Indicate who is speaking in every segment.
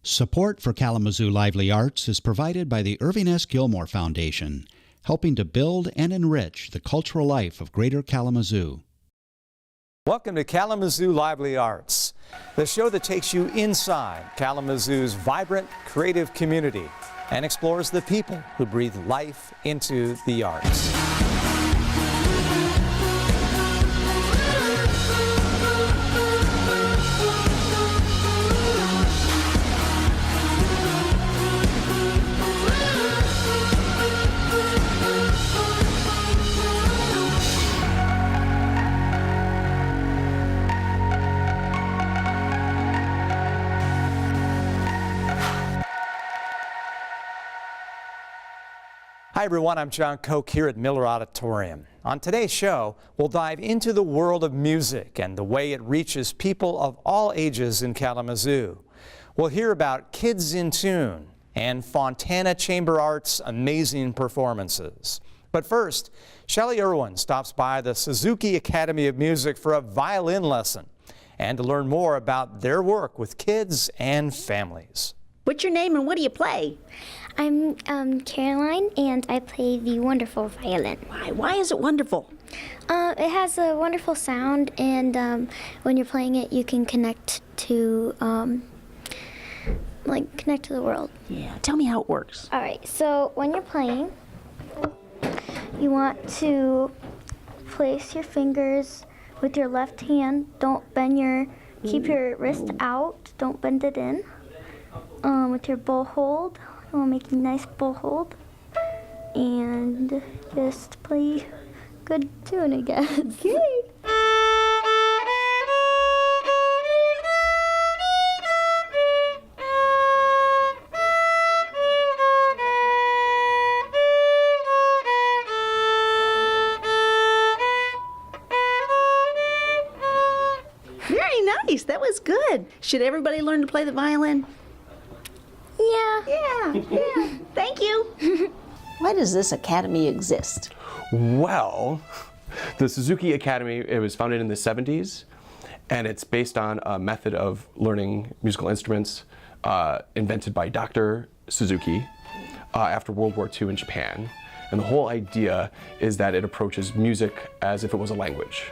Speaker 1: Support for Kalamazoo Lively Arts is provided by the Irving S. Gilmore Foundation, helping to build and enrich the cultural life of Greater Kalamazoo.
Speaker 2: Welcome to Kalamazoo Lively Arts, the show that takes you inside Kalamazoo's vibrant, creative community and explores the people who breathe life into the arts. Hi everyone, I'm John Koch here at Miller Auditorium. On today's show, we'll dive into the world of music and the way it reaches people of all ages in Kalamazoo. We'll hear about Kids in Tune and Fontana Chamber Arts' amazing performances. But first, Shelley Irwin stops by the Suzuki Academy of Music for a violin lesson and to learn more about their work with kids and families.
Speaker 3: What's your name and what do you play?
Speaker 4: I'm Caroline, and I play the wonderful violin.
Speaker 3: Why is it wonderful?
Speaker 4: It has a wonderful sound, and when you're playing it, you can connect to connect to the world.
Speaker 3: Yeah, tell me how it works.
Speaker 4: All right, so when you're playing, you want to place your fingers with your left hand. Don't bend keep your wrist out. Don't bend it in. With your bow hold. We'll make a nice bow hold and just play good tune, I guess.
Speaker 3: Okay. Very nice. That was good. Should everybody learn to play the violin? Yeah. Thank you. Why does this academy exist?
Speaker 5: Well, the Suzuki Academy, it was founded in the 70s, and it's based on a method of learning musical instruments invented by Dr. Suzuki after World War II in Japan. And the whole idea is that it approaches music as if it was a language.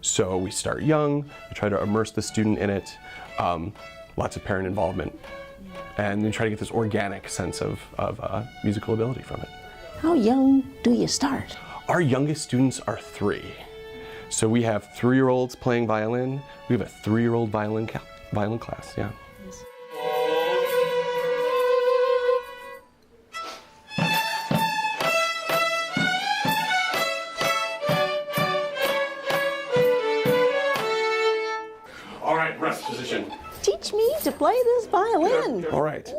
Speaker 5: So we start young, we try to immerse the student in it, lots of parent involvement. And then try to get this organic sense of musical ability from it.
Speaker 3: How young do you start?
Speaker 5: Our youngest students are 3. So we have 3-year-olds playing violin. We have a 3-year-old violin class, yeah.
Speaker 3: Yes.
Speaker 5: All right, rest position.
Speaker 3: Teach me to play this violin.
Speaker 5: All right,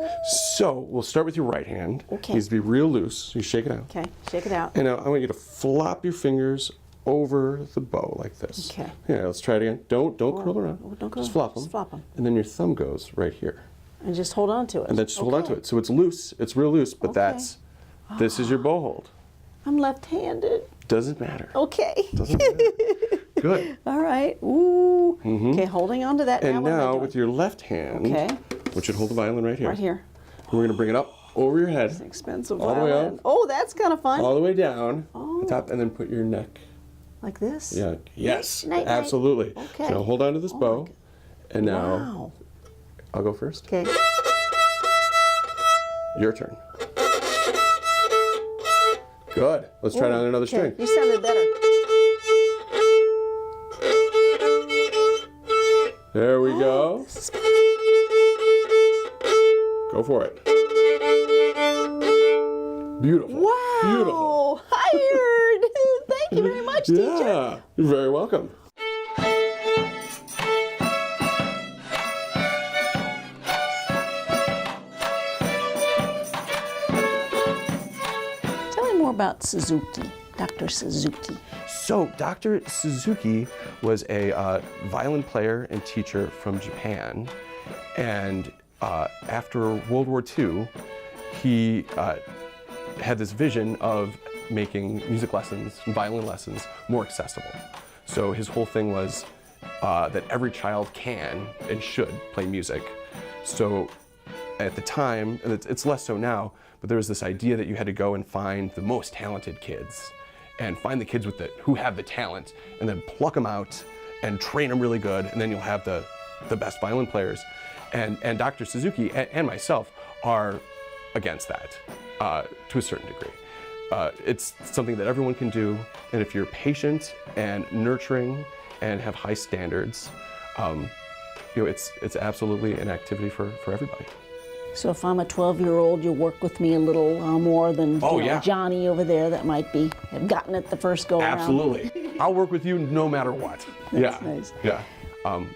Speaker 5: so we'll start with your right hand.
Speaker 3: Okay.
Speaker 5: Needs to be real loose. You shake it out.
Speaker 3: Okay, shake it out.
Speaker 5: And now I want you to flop your fingers over the bow like this.
Speaker 3: Okay.
Speaker 5: Yeah, let's try it again. Don't curl around.
Speaker 3: Oh, don't go.
Speaker 5: Just flop them.
Speaker 3: Just flop them.
Speaker 5: And then your thumb goes right here.
Speaker 3: And just hold on to it.
Speaker 5: And then just hold on to it. So it's loose. It's real loose, but this is your bow hold.
Speaker 3: I'm left-handed.
Speaker 5: Doesn't matter.
Speaker 3: Okay.
Speaker 5: Doesn't matter. Good.
Speaker 3: All right. Ooh. Okay, holding on to that.
Speaker 5: And
Speaker 3: what am I
Speaker 5: now
Speaker 3: doing?
Speaker 5: with your left hand,
Speaker 3: Okay.
Speaker 5: which should hold the violin right here.
Speaker 3: Right here.
Speaker 5: We're going to bring it up over your head.
Speaker 3: It's an expensive
Speaker 5: all
Speaker 3: violin.
Speaker 5: the way up.
Speaker 3: Oh, that's kind of fun.
Speaker 5: All the way down.
Speaker 3: Oh.
Speaker 5: The top, and then put your neck.
Speaker 3: Like this?
Speaker 5: Yeah. Yes.
Speaker 4: Night, night.
Speaker 5: Absolutely.
Speaker 3: Okay.
Speaker 5: So hold on to this bow. And now
Speaker 3: Wow.
Speaker 5: I'll go first.
Speaker 3: Okay.
Speaker 5: Your turn. Good. Let's try it on another string.
Speaker 3: You sounded better.
Speaker 5: There we go. Go for it. Beautiful.
Speaker 3: Wow.
Speaker 5: Beautiful.
Speaker 3: Hired. Thank you very much, teacher.
Speaker 5: Yeah. You're very welcome.
Speaker 3: Tell me more about Suzuki, Dr. Suzuki.
Speaker 5: So Dr. Suzuki was a violin player and teacher from Japan, and after World War II, he had this vision of making music lessons and violin lessons more accessible. So his whole thing was that every child can and should play music. So at the time, and it's less so now, but there was this idea that you had to go and find the most talented kids and find the kids who have the talent and then pluck them out and train them really good, and then you'll have the best violin players. And Dr. Suzuki and myself are against that to a certain degree. It's something that everyone can do, and if you're patient and nurturing and have high standards, it's absolutely an activity for everybody.
Speaker 6: So if I'm a 12-year-old, you'll work with me a little more than Johnny over there that might have gotten it the first go around.
Speaker 5: Absolutely. I'll work with you no matter what.
Speaker 6: That's nice.
Speaker 5: Yeah.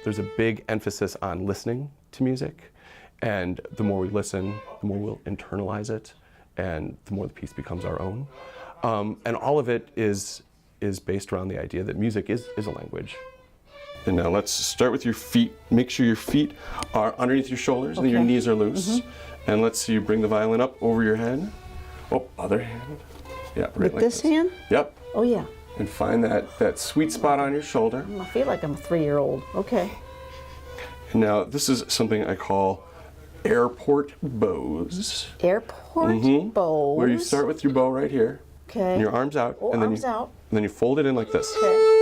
Speaker 5: There's a big emphasis on listening to music, and the more we listen, the more we'll internalize it, and the more the piece becomes our own. And all of it is based around the idea that music is a language. And now let's start with your feet. Make sure your feet are underneath your shoulders and your knees are loose. And let's see you bring the violin up over your head. Oh, other hand. Yeah, right
Speaker 6: with
Speaker 5: like
Speaker 6: this hand?
Speaker 5: Yep.
Speaker 6: Oh, yeah.
Speaker 5: And find that sweet spot on your shoulder.
Speaker 6: I feel like I'm a 3-year-old. Okay.
Speaker 5: And now this is something I call airport bows.
Speaker 6: Airport bows?
Speaker 5: Where you start with your bow right here.
Speaker 6: Okay.
Speaker 5: And your arms out.
Speaker 6: Oh,
Speaker 5: and then
Speaker 6: arms out.
Speaker 5: And then you fold it in like this.
Speaker 6: Okay.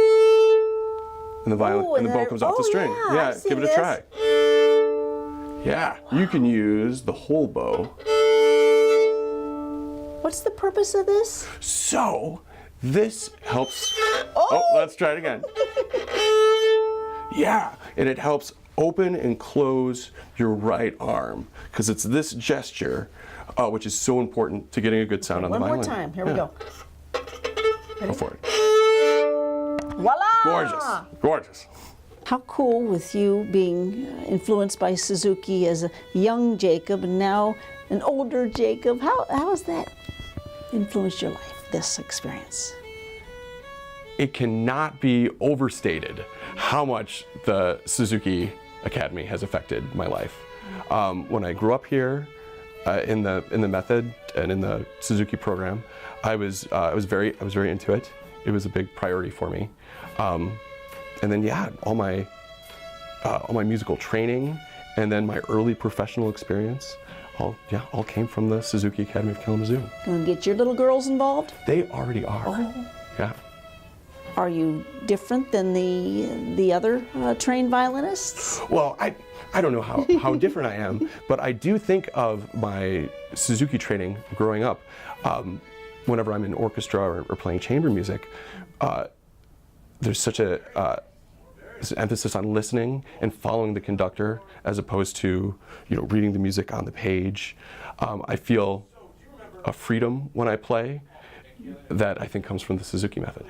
Speaker 5: And the violin and the bow comes off the string.
Speaker 6: Yeah,
Speaker 5: give it a try. Yeah, you can use the whole bow.
Speaker 6: What's the purpose of this?
Speaker 5: So, this helps. Oh, let's try it again. Yeah, and it helps open and close your right arm, because it's this gesture which is so important to getting a good sound on the violin.
Speaker 6: One more time. Here we go.
Speaker 5: Go for it.
Speaker 6: Voila!
Speaker 5: Gorgeous. Gorgeous.
Speaker 6: How cool with you being influenced by Suzuki as a young Jacob and now an older Jacob. How has that influenced your life, this experience?
Speaker 5: It cannot be overstated how much the Suzuki Academy has affected my life. When I grew up here in the method and in the Suzuki program, I was very into it. It was a big priority for me. And then all my musical training and then my early professional experience all came from the Suzuki Academy of Kalamazoo.
Speaker 6: Gonna get your little girls involved?
Speaker 5: They already are.
Speaker 6: Oh.
Speaker 5: Yeah.
Speaker 6: Are you different than the other trained violinists?
Speaker 5: Well, I don't know how different I am, but I do think of my Suzuki training growing up. Whenever I'm in orchestra or playing chamber music, there's such an emphasis on listening and following the conductor as opposed to reading the music on the page. I feel a freedom when I play that I think comes from the Suzuki method.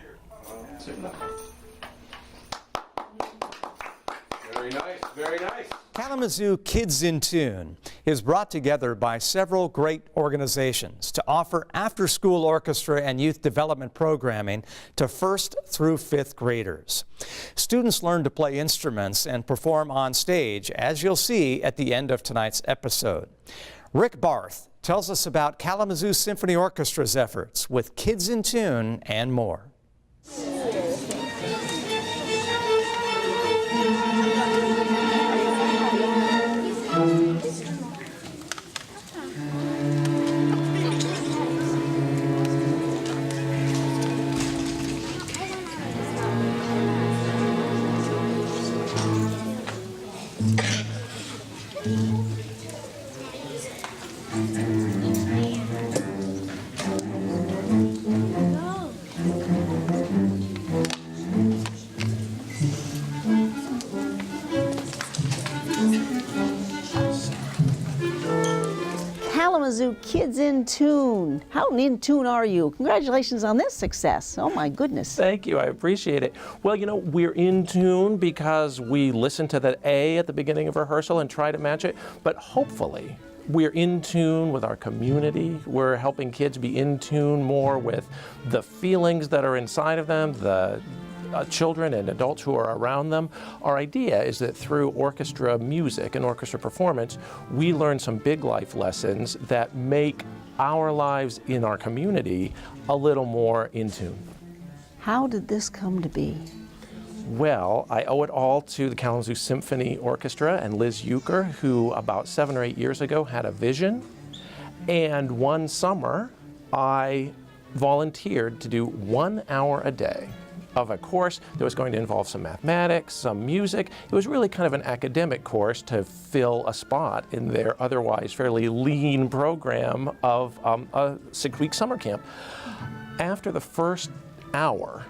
Speaker 5: Very nice, very nice.
Speaker 2: Kalamazoo Kids in Tune is brought together by several great organizations to offer after-school orchestra and youth development programming to 1st through 5th graders. Students learn to play instruments and perform on stage, as you'll see at the end of tonight's episode. Rick Barth tells us about Kalamazoo Symphony Orchestra's efforts with Kids in Tune and more.
Speaker 6: Kalamazoo Kids in Tune. How in tune are you? Congratulations on this success. Oh my goodness.
Speaker 7: Thank you, I appreciate it. Well, we're in tune because we listen to the A at the beginning of rehearsal and try to match it, but hopefully we're in tune with our community. We're helping kids be in tune more with the feelings that are inside of them, the children and adults who are around them. Our idea is that through orchestra music and orchestra performance, we learn some big life lessons that make our lives in our community a little more in tune.
Speaker 6: How did this come to be?
Speaker 7: Well, I owe it all to the Kalamazoo Symphony Orchestra and Liz Euchre, who about 7 or 8 years ago had a vision. And one summer, I volunteered to do 1 hour a day of a course that was going to involve some mathematics, some music. It was really kind of an academic course to fill a spot in their otherwise fairly lean program of a 6-week summer camp. After the first hour,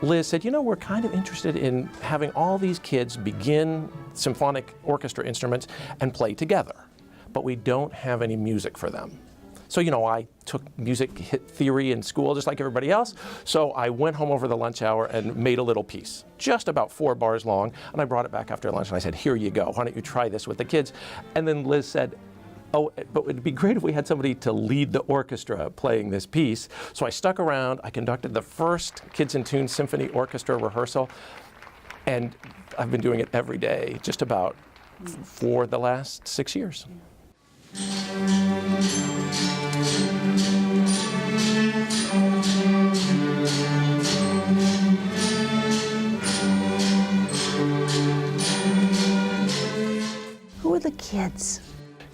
Speaker 7: Liz said, you know, we're kind of interested in having all these kids begin symphonic orchestra instruments and play together, but we don't have any music for them. So, you know, I took music theory in school just like everybody else. So I went home over the lunch hour and made a little piece, just about 4 bars long. And I brought it back after lunch and I said, here you go. Why don't you try this with the kids? And then Liz said, oh, but it'd be great if we had somebody to lead the orchestra playing this piece. So I stuck around. I conducted the first Kids in Tune Symphony Orchestra rehearsal. And I've been doing it every day, just about for the last 6 years.
Speaker 6: Who are the kids?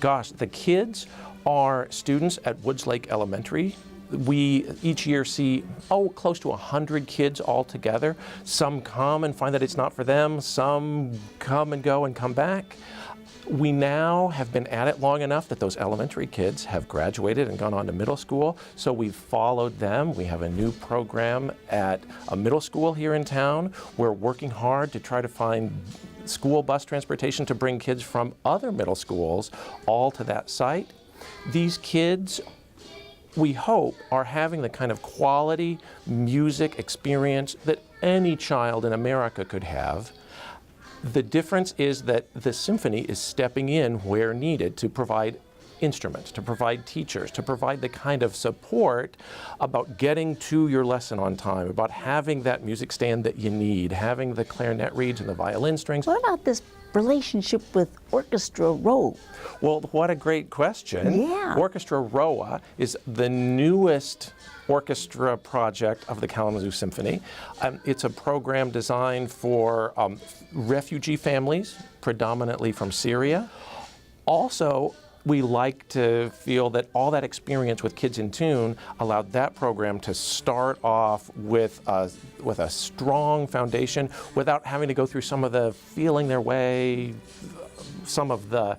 Speaker 7: Gosh, the kids are students at Woods Lake Elementary. We each year see, close to 100 kids all together. Some come and find that it's not for them. Some come and go and come back. We now have been at it long enough that those elementary kids have graduated and gone on to middle school, so we've followed them. We have a new program at a middle school here in town. We're working hard to try to find school bus transportation to bring kids from other middle schools all to that site. These kids, we hope, are having the kind of quality music experience that any child in America could have. The difference is that the symphony is stepping in where needed to provide instruments, to provide teachers, to provide the kind of support about getting to your lesson on time, about having that music stand that you need, having the clarinet reeds and the violin strings.
Speaker 6: What about this relationship with Orchestra Row?
Speaker 7: Well, what a great question.
Speaker 6: Yeah.
Speaker 7: Orchestra Row is the newest orchestra project of the Kalamazoo Symphony. It's a program designed for refugee families, predominantly from Syria. Also, we like to feel that all that experience with Kids in Tune allowed that program to start off with a strong foundation without having to go through some of the feeling their way, some of the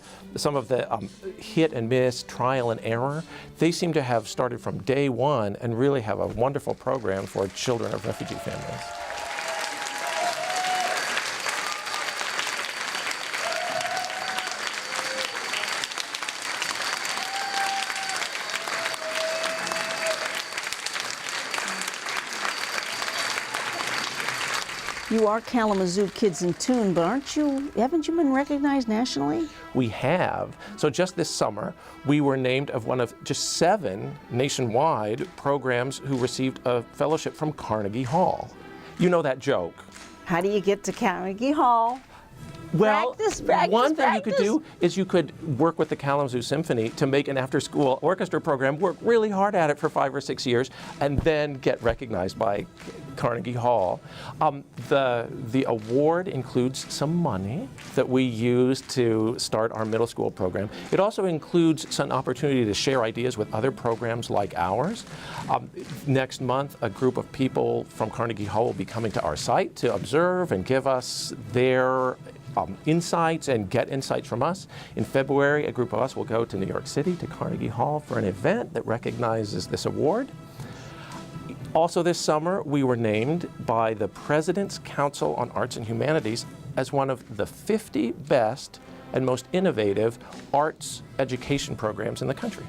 Speaker 7: hit and miss, trial and error. They seem to have started from day one and really have a wonderful program for children of refugee families.
Speaker 6: You are Kalamazoo Kids in Tune, but haven't you been recognized nationally?
Speaker 7: We have. So just this summer, we were named of one of just 7 nationwide programs who received a fellowship from Carnegie Hall. You know that joke.
Speaker 6: How do you get to Carnegie Hall?
Speaker 7: Well,
Speaker 6: Practice,
Speaker 7: one thing you could do is you could work with the Kalamazoo Symphony to make an after-school orchestra program, work really hard at it for 5 or 6 years, and then get recognized by Carnegie Hall. The award includes some money that we use to start our middle school program. It also includes some opportunity to share ideas with other programs like ours. Next month, a group of people from Carnegie Hall will be coming to our site to observe and give us their insights and get insights from us. In February, a group of us will go to New York City to Carnegie Hall for an event that recognizes this award. Also this summer, we were named by the President's Council on Arts and Humanities as one of the 50 best and most innovative arts education programs in the country.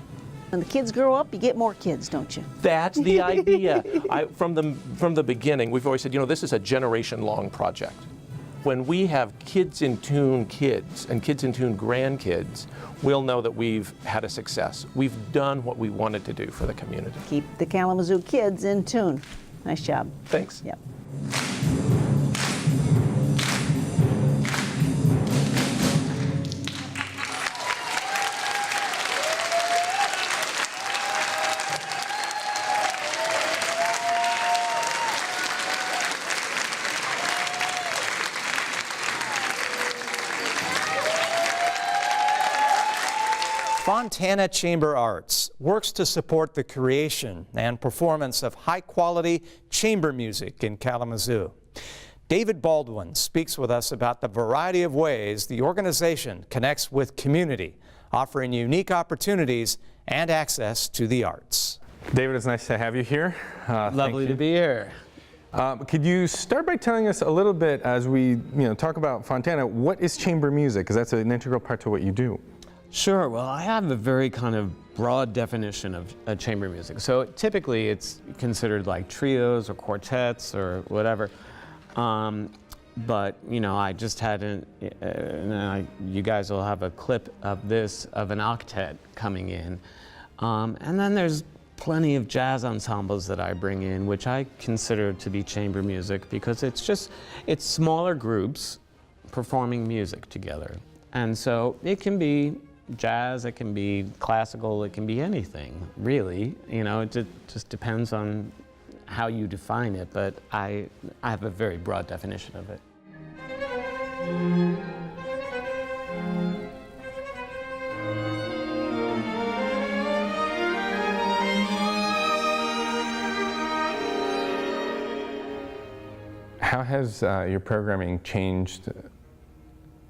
Speaker 6: When the kids grow up, you get more kids, don't you?
Speaker 7: That's the idea. From the beginning, we've always said, you know, this is a generation-long project. When we have Kids in Tune kids and Kids in Tune grandkids, we'll know that we've had a success. We've done what we wanted to do for the community.
Speaker 6: Keep the Kalamazoo kids in tune. Nice job.
Speaker 7: Thanks.
Speaker 6: Yep.
Speaker 2: Fontana Chamber Arts works to support the creation and performance of high-quality chamber music in Kalamazoo. David Baldwin speaks with us about the variety of ways the organization connects with community, offering unique opportunities and access to the arts.
Speaker 8: David, it's nice to have you here.
Speaker 9: Lovely to be here.
Speaker 8: Could you start by telling us a little bit, as we talk about Fontana, what is chamber music? Because that's an integral part to what you do.
Speaker 9: Sure. Well, I have a very kind of broad definition of chamber music. So typically it's considered like trios or quartets or whatever. But I just had you guys will have a clip of this, of an octet coming in. And then there's plenty of jazz ensembles that I bring in, which I consider to be chamber music because it's smaller groups performing music together. And so it can be jazz, it can be classical, it can be anything, really. It just depends on how you define it, but I have a very broad definition of it.
Speaker 8: How has your programming changed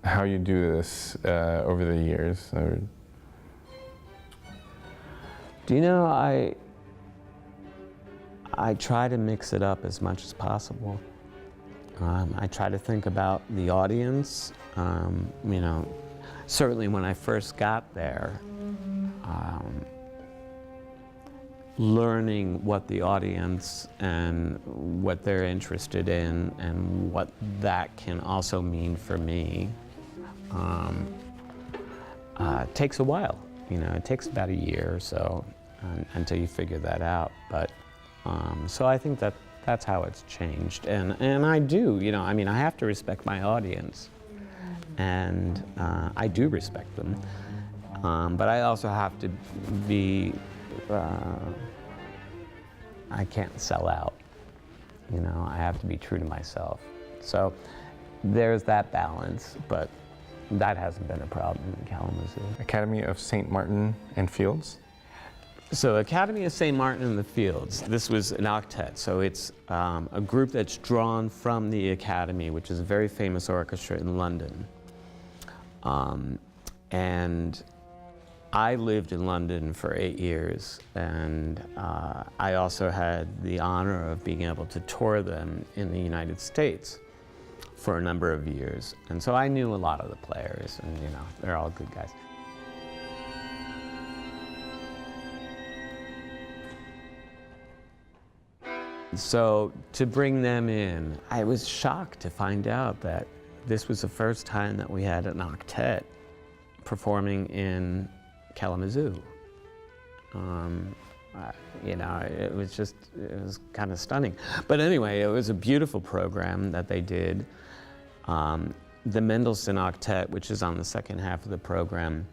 Speaker 8: how you do this over the years?
Speaker 9: Do you know, I try to mix it up as much as possible. I try to think about the audience. Certainly when I first got there, learning what the audience and what they're interested in and what that can also mean for me takes a while. It takes about a year or so until you figure that out. But so I think that's how it's changed, and I do. I have to respect my audience, and I do respect them. But I also have to be. I can't sell out. I have to be true to myself. So there's that balance, but that hasn't been a problem in Kalamazoo.
Speaker 8: Academy of St. Martin and Fields?
Speaker 9: So Academy of St. Martin in the Fields, this was an octet. So it's a group that's drawn from the Academy, which is a very famous orchestra in London. And I lived in London for 8 years, and I also had the honor of being able to tour them in the United States for a number of years. And so I knew a lot of the players, and they're all good guys. So to bring them in, I was shocked to find out that this was the first time that we had an octet performing in Kalamazoo. It was kind of stunning. But anyway, it was a beautiful program that they did. The Mendelssohn Octet, which is on the second half of the program,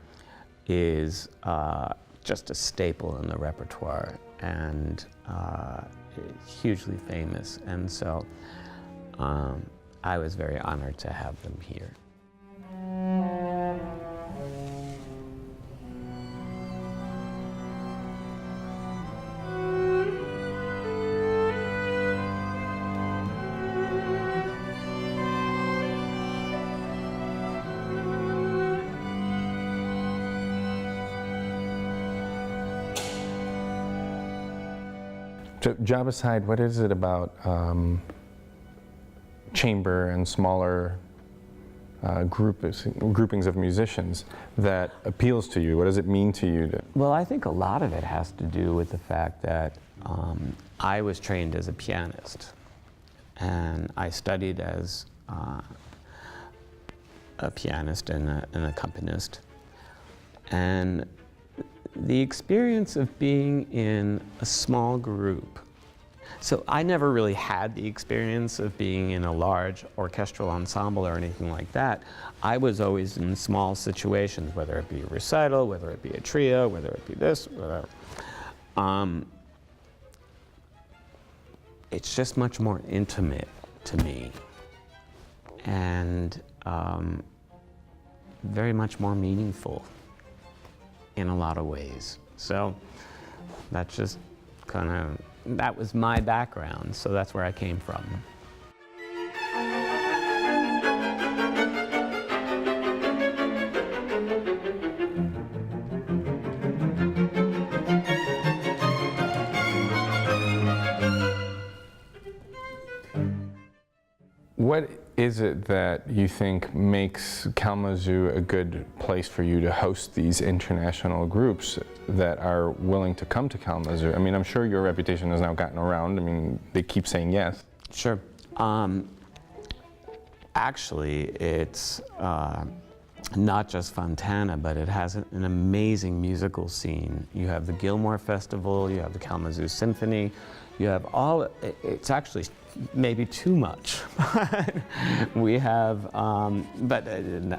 Speaker 9: is just a staple in the repertoire and hugely famous. And so I was very honored to have them here.
Speaker 8: Job aside, what is it about chamber and smaller groupings of musicians that appeals to you? What does it mean to you?
Speaker 9: Well, I think a lot of it has to do with the fact that I was trained as a pianist, and I studied as a pianist and an accompanist. And the experience of being in a small group. So I never really had the experience of being in a large orchestral ensemble or anything like that. I was always in small situations, whether it be a recital, whether it be a trio, whether it be this, whatever. It's just much more intimate to me and very much more meaningful in a lot of ways. So that's just that was my background, so that's where I came from.
Speaker 8: What is it that you think makes Kalamazoo a good place for you to host these international groups that are willing to come to Kalamazoo? I mean, I'm sure your reputation has now gotten around. I mean, they keep saying yes.
Speaker 9: Sure. Actually, it's not just Fontana, but it has an amazing musical scene. You have the Gilmore Festival, you have the Kalamazoo Symphony, you have all, it's actually maybe too much. We have, but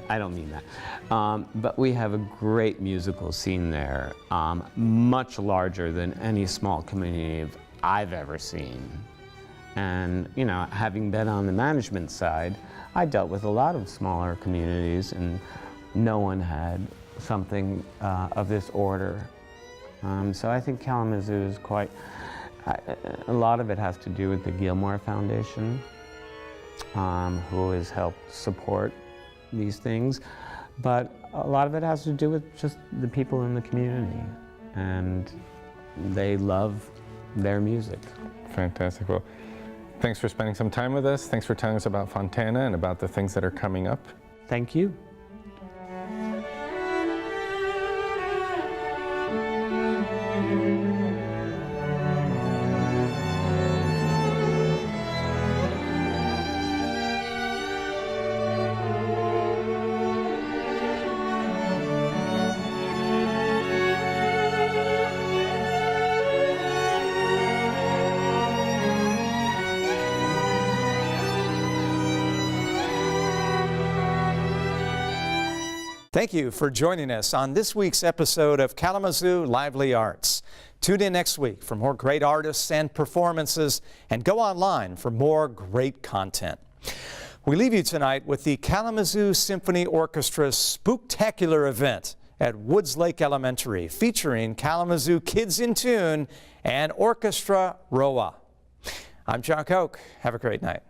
Speaker 9: I don't mean that. But we have a great musical scene there, much larger than any small community I've ever seen. And, you know, having been on the management side, I dealt with a lot of smaller communities, and no one had something of this order. So I think Kalamazoo is quite, a lot of it has to do with the Gilmore Foundation, who has helped support these things, but a lot of it has to do with just the people in the community, and they love their music.
Speaker 8: Fantastic. Well, thanks for spending some time with us. Thanks for telling us about Fontana and about the things that are coming up.
Speaker 9: Thank you.
Speaker 2: Thank you for joining us on this week's episode of Kalamazoo Lively Arts. Tune in next week for more great artists and performances, and go online for more great content. We leave you tonight with the Kalamazoo Symphony Orchestra's spooktacular event at Woods Lake Elementary, featuring Kalamazoo Kids in Tune and Orchestra Roa. I'm John Koch. Have a great night.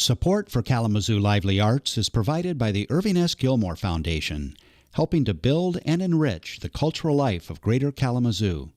Speaker 1: Support for Kalamazoo Lively Arts is provided by the Irving S. Gilmore Foundation, helping to build and enrich the cultural life of Greater Kalamazoo.